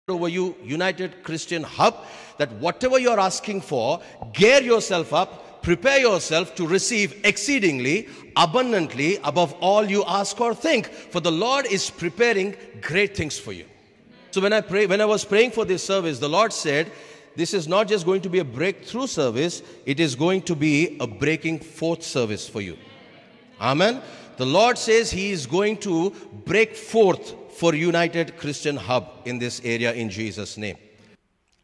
over you, United Christian Hub, that whatever you are asking for, gear yourself up, prepare yourself to receive exceedingly, abundantly, above all you ask or think. For the Lord is preparing great things for you. So when I was praying for this service, the Lord said, this is not just going to be a breakthrough service, it is going to be a breaking forth service for you. Amen. The Lord says He is going to break forth for United Christian Hub in this area in Jesus' name.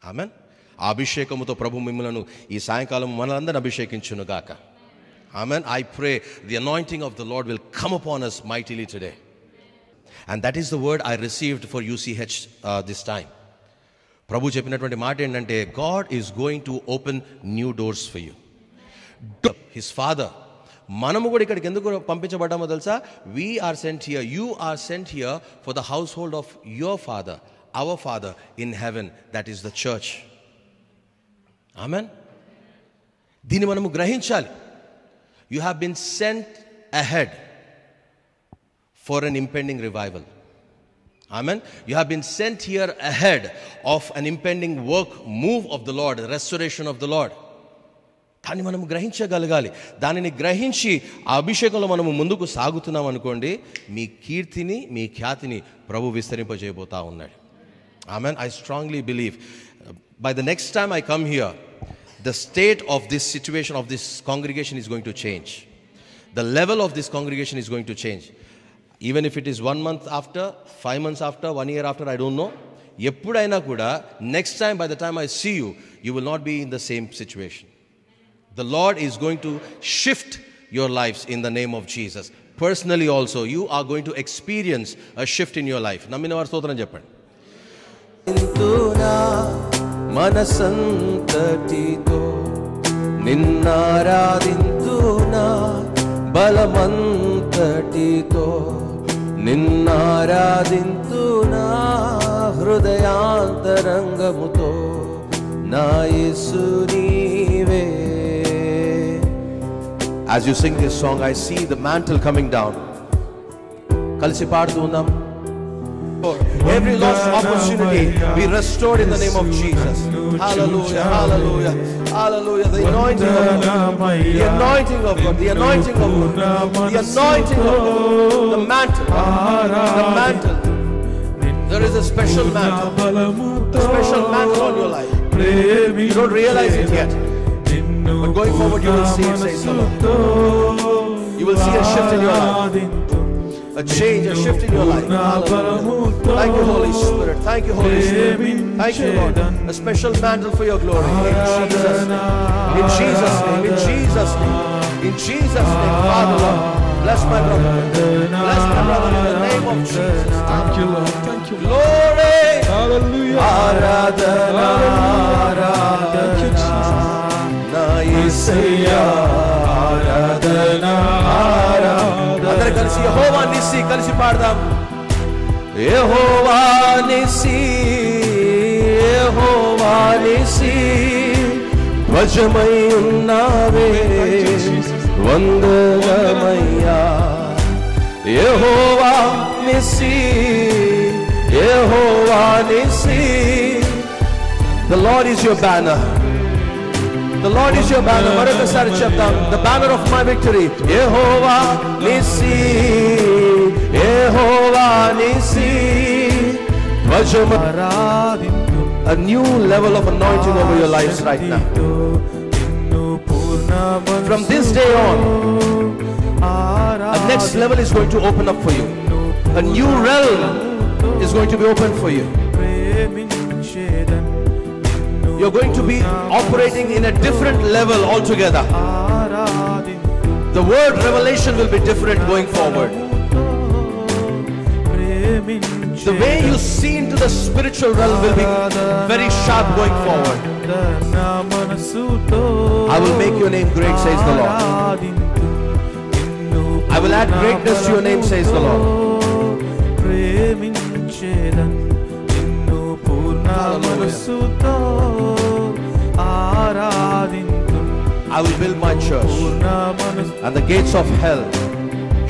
Amen. Abhishekamuto Prabhu Mimulanu ee sayankalam manalandaranu abhishekinchunu gaaka. Amen. I pray the anointing of the Lord will come upon us mightily today. And that is the word I received for UCH this time. Prabhu cheppinatuvanti maata endante, God is going to open new doors for you. His Father. మనము కూడా ఇక్కడికి ఎందుకు పంపించబడ్డామో తెలుసా? We are sent here, you are sent here for the household of your Father, our Father in heaven, that is the church. Amen. దీన్ని మనము గ్రహించాలి. You have been sent ahead for an impending revival. Amen. You have been sent here ahead of an impending work, move of the Lord, restoration of the Lord. దాన్ని మనం గ్రహించగలగాలి. దానిని గ్రహించి ఆ అభిషేకంలో మనము ముందుకు సాగుతున్నాం అనుకోండి, మీ కీర్తిని, మీ ఖ్యాతిని ప్రభు విస్తరింపజేయబోతా ఉన్నాడు. Amen. I strongly believe by the next time I come here, the state of this situation of this congregation is going to change. The level of this congregation is going to change. Even if it is 1 month after, 5 months after, 1 year after, I don't know. ఎప్పుడైనా కూడా next time, by the time I see you, you will not be in the same situation. The Lord is going to shift your lives in the name of Jesus. Personally also, you are going to experience a shift in your life. నమ్మిన వారు స్తోత్రం చెప్పండి. మనసంతటితో నిన్నారాధింతునా, బలమంతటితో నిన్నారాధింతునా, హృదయాంతరంగముతో నా యేసు నీవే. As you sing this song, I see the mantle coming down. కలిసి పాడుతూ ఉందాం. Every lost opportunity be restored in the name of Jesus. Hallelujah, hallelujah, hallelujah. The anointing of God, the anointing of God, the anointing of God, the anointing of God, the mantle, the mantle. There is a special mantle, a special mantle on your life. You don't realize it yet, but going forward you will see it, says the Lord. You will see a shift in your life, a change, a shift in your life. Hallelujah. Thank you, Holy Spirit. Thank you, Holy Spirit. Thank you, Lord. A special mantle for your glory. In Jesus' name. In Jesus' name. In Jesus' name. In Jesus' name. Father, Lord, bless my brother. Bless my brother in the name of Jesus. Thank you, Lord. Thank you, Lord. Glory. Hallelujah. Aradhana, Aradhana. Thank you, Jesus. Na Yesaya, Aradhana, Aradhana. అందరూ కలిసి యెహోవా నిస్సి కలిసి పాడదాం. యెహోవా నిస్సి, యెహోవా నిస్సి, ధ్వజమై ఉన్నావే, వందనమయ్యా. యెహోవా నిస్సి, యెహోవా Nissi. The Lord is your banner. The Lord is your banner. మరొకసారి చెప్తాం. The banner of my victory. Jehovah Nissi, Jehovah Nissi, ధ్వజమారాధింతు. A new level of anointing over your lives right now. From this day on, a next level is going to open up for you. A new realm is going to be opened for you. You're going to be operating in a different level altogether. The word revelation will be different going forward. The way you see into the spiritual realm will be very sharp going forward. I will make your name great, says the Lord. I will add greatness to your name, says the Lord. I will build my church, and the gates of hell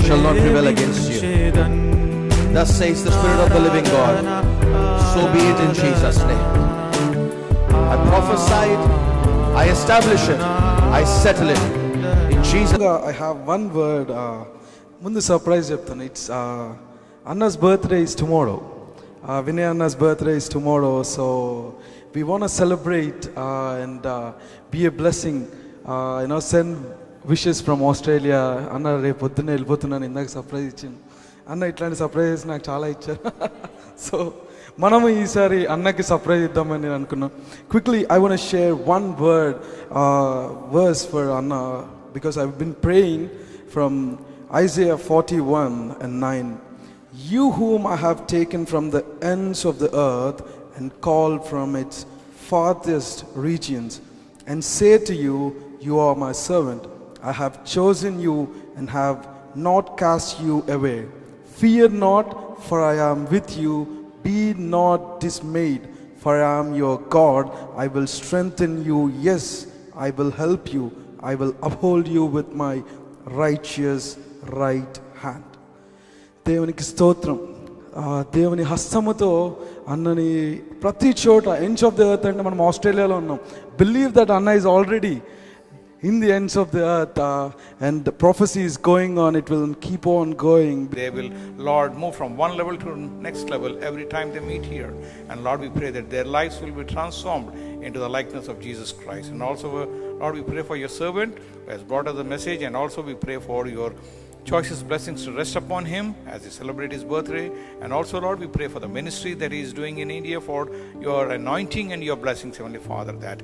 shall not prevail against you. Thus says the Spirit of the living God. So be it in Jesus' name. I prophesied, I establish it, I settle it. In Jesus' name. I have one word. Mundu surprise cheptanu. It's Anna's birthday is tomorrow. Vinay Anna's birthday is tomorrow. So we want to celebrate and be a blessing. Send wishes from Australia. Anna repu poddune vellipotunnanu indaga surprise ichchanu. Anna itlanti surprises నాకు చాలా ఇచ్చారు. So మనము ఈసారి అన్నకి surprise ఇద్దామని నేను అనుకున్నాను. Quickly I want to share one verse for Anna, because I've been praying from Isaiah 41:9. You whom I have taken from the ends of the earth and called from its farthest regions, and say to you, you are my servant. I have chosen you and have not cast you away. Fear not, for I am with you. Be not dismayed, for I am your God. I will strengthen you. Yes, I will help you. I will uphold you with my righteous right hand. దేవునికి స్తోత్రం. దేవుని హస్తముతో అన్నని ప్రతి చోట ends of the earth అంటే మనం ఆస్ట్రేలియాలో ఉన్నాం. బిలీవ్ దట్ అన్న is already in the ends of the earth, and the prophecy is going on. It will keep on going. They will, Lord, move from one level to next level every time they meet here. And Lord, we pray that their lives will be transformed into the likeness of Jesus Christ. And also, Lord, we pray for your servant who has brought us the message, and also we pray for your choicest blessings to rest upon him as he celebrates his birthday. And also, Lord, we pray for the ministry that he is doing in India, for your anointing and your blessings, Heavenly Father, that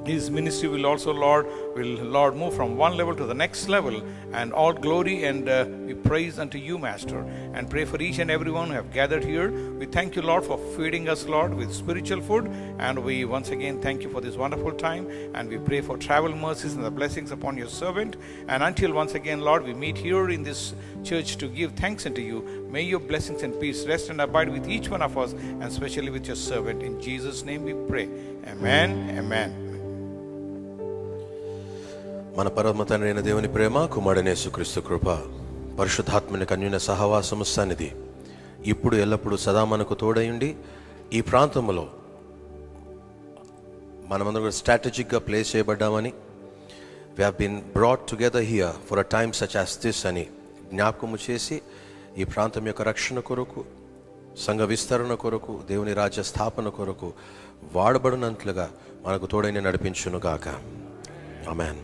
his ministry will also, Lord, move from one level to the next level, and all glory and we praise unto you, Master, and pray for each and everyone who have gathered here. We thank you, Lord, for feeding us, Lord, with spiritual food, and we once again thank you for this wonderful time, and we pray for travel mercies and the blessings upon your servant. And until once again, Lord, we meet here in this church to give thanks unto you, may your blessings and peace rest and abide with each one of us, and especially with your servant. In Jesus' name we pray. Amen. Amen. మన పరమ తండ్రి అయిన దేవుని ప్రేమ, కుమారుడైన యేసుక్రీస్తు కృప, పరిశుద్ధాత్మని అన్యోన్య సహవాసము సన్నిధి ఇప్పుడు ఎల్లప్పుడూ సదా మనకు తోడయుండి, ఈ ప్రాంతంలో మనమందరం కూడా స్ట్రాటజిక్గా place చేయబడ్డామని, we have been brought together here for a time such as this అని జ్ఞాపకము చేసి, ఈ ప్రాంతం యొక్క రక్షణ కొరకు, సంఘ విస్తరణ కొరకు, దేవుని రాజ్య స్థాపన కొరకు వాడబడినంతలుగా మనకు తోడైన నడిపించును గాక. ఆమేన్.